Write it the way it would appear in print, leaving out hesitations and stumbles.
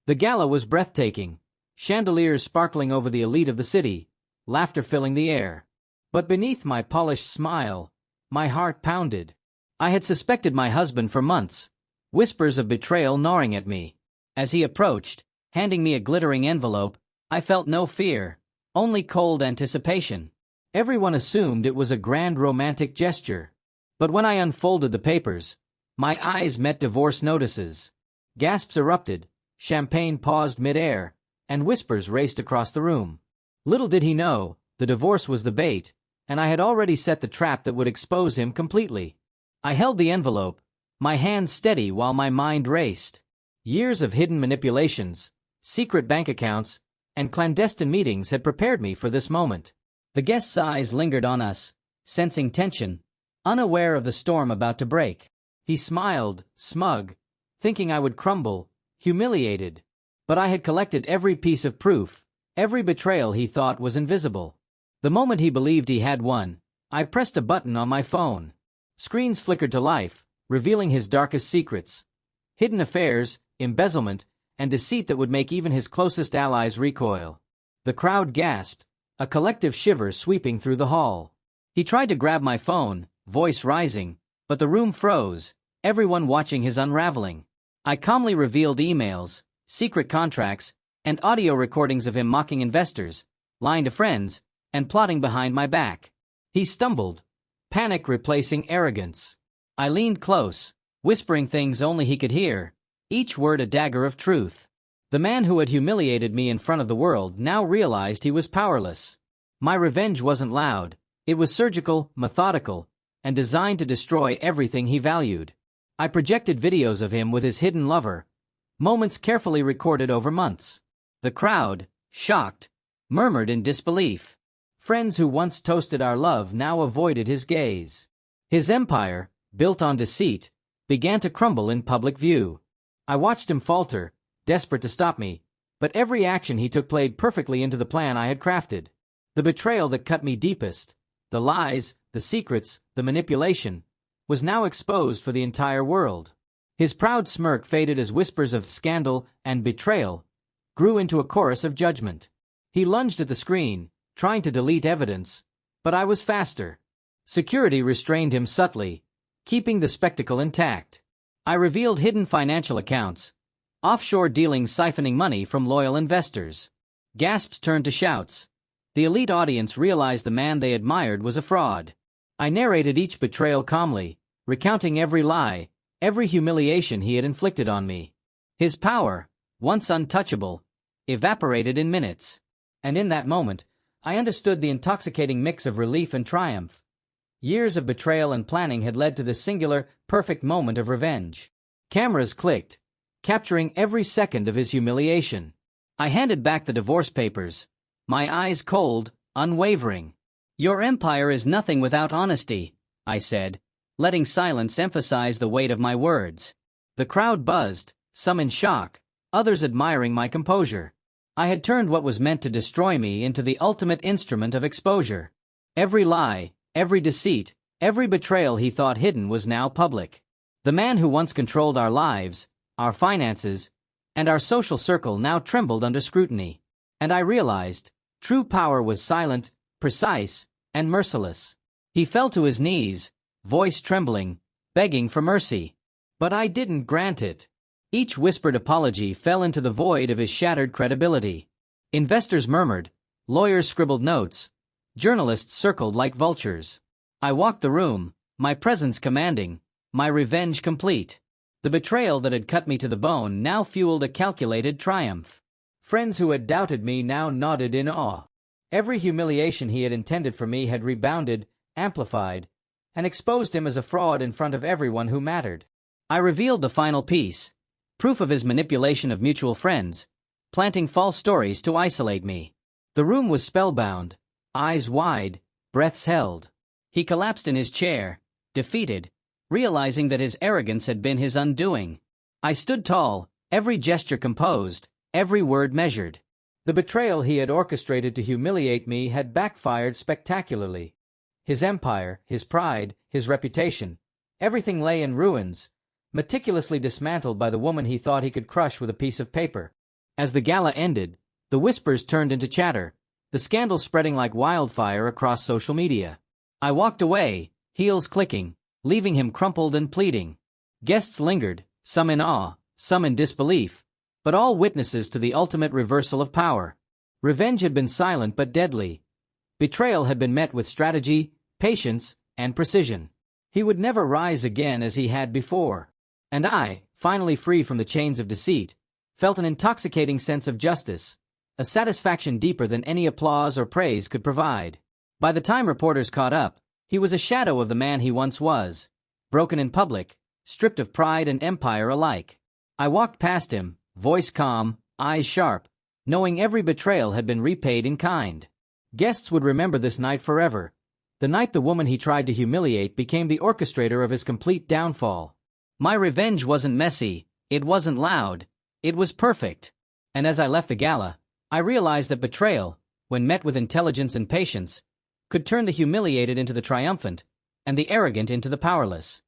The gala was breathtaking, chandeliers sparkling over the elite of the city, laughter filling the air. But beneath my polished smile, my heart pounded. I had suspected my husband for months, whispers of betrayal gnawing at me. As he approached, handing me a glittering envelope, I felt no fear, only cold anticipation. Everyone assumed it was a grand romantic gesture. But when I unfolded the papers, my eyes met divorce notices. Gasps erupted, champagne paused mid-air, and whispers raced across the room. Little did he know, the divorce was the bait, and I had already set the trap that would expose him completely. I held the envelope, my hands steady while my mind raced. Years of hidden manipulations, secret bank accounts, and clandestine meetings had prepared me for this moment. The guest's eyes lingered on us, sensing tension, unaware of the storm about to break. He smiled, smug, thinking I would crumble, humiliated. But I had collected every piece of proof, every betrayal he thought was invisible. The moment he believed he had won, I pressed a button on my phone. Screens flickered to life, revealing his darkest secrets. Hidden affairs, embezzlement, and deceit that would make even his closest allies recoil. The crowd gasped, a collective shiver sweeping through the hall. He tried to grab my phone, voice rising, but the room froze, everyone watching his unraveling. I calmly revealed emails, secret contracts, and audio recordings of him mocking investors, lying to friends, and plotting behind my back. He stumbled, panic replacing arrogance. I leaned close, whispering things only he could hear, each word a dagger of truth. The man who had humiliated me in front of the world now realized he was powerless. My revenge wasn't loud, it was surgical, methodical, and designed to destroy everything he valued. I projected videos of him with his hidden lover, moments carefully recorded over months. The crowd, shocked, murmured in disbelief. Friends who once toasted our love now avoided his gaze. His empire, built on deceit, began to crumble in public view. I watched him falter, desperate to stop me, but every action he took played perfectly into the plan I had crafted. The betrayal that cut me deepest, the lies, the secrets, the manipulation, was now exposed for the entire world. His proud smirk faded as whispers of scandal and betrayal grew into a chorus of judgment. He lunged at the screen, trying to delete evidence, but I was faster. Security restrained him subtly, keeping the spectacle intact. I revealed hidden financial accounts, offshore dealings siphoning money from loyal investors. Gasps turned to shouts. The elite audience realized the man they admired was a fraud. I narrated each betrayal calmly, recounting every lie, every humiliation he had inflicted on me. His power, once untouchable, evaporated in minutes. And in that moment, I understood the intoxicating mix of relief and triumph. Years of betrayal and planning had led to the singular, perfect moment of revenge. Cameras clicked, capturing every second of his humiliation. I handed back the divorce papers, my eyes cold, unwavering. "Your empire is nothing without honesty," I said, letting silence emphasize the weight of my words. The crowd buzzed, some in shock, others admiring my composure. I had turned what was meant to destroy me into the ultimate instrument of exposure. Every lie, every deceit, every betrayal he thought hidden was now public. The man who once controlled our lives, our finances, and our social circle now trembled under scrutiny. And I realized, true power was silent, precise, and merciless. He fell to his knees, voice trembling, begging for mercy. But I didn't grant it. Each whispered apology fell into the void of his shattered credibility. Investors murmured, lawyers scribbled notes, journalists circled like vultures. I walked the room, my presence commanding, my revenge complete. The betrayal that had cut me to the bone now fueled a calculated triumph. Friends who had doubted me now nodded in awe. Every humiliation he had intended for me had rebounded, amplified, and exposed him as a fraud in front of everyone who mattered. I revealed the final piece, proof of his manipulation of mutual friends, planting false stories to isolate me. The room was spellbound, eyes wide, breaths held. He collapsed in his chair, defeated, realizing that his arrogance had been his undoing. I stood tall, every gesture composed, every word measured. The betrayal he had orchestrated to humiliate me had backfired spectacularly. His empire, his pride, his reputation, everything lay in ruins, meticulously dismantled by the woman he thought he could crush with a piece of paper. As the gala ended, the whispers turned into chatter, the scandal spreading like wildfire across social media. I walked away, heels clicking, leaving him crumpled and pleading. Guests lingered, some in awe, some in disbelief, but all witnesses to the ultimate reversal of power. Revenge had been silent but deadly. Betrayal had been met with strategy, patience, and precision. He would never rise again as he had before. And I, finally free from the chains of deceit, felt an intoxicating sense of justice, a satisfaction deeper than any applause or praise could provide. By the time reporters caught up, he was a shadow of the man he once was, broken in public, stripped of pride and empire alike. I walked past him, voice calm, eyes sharp, knowing every betrayal had been repaid in kind. Guests would remember this night forever, the night the woman he tried to humiliate became the orchestrator of his complete downfall. My revenge wasn't messy, it wasn't loud, it was perfect. And as I left the gala, I realized that betrayal, when met with intelligence and patience, could turn the humiliated into the triumphant, and the arrogant into the powerless.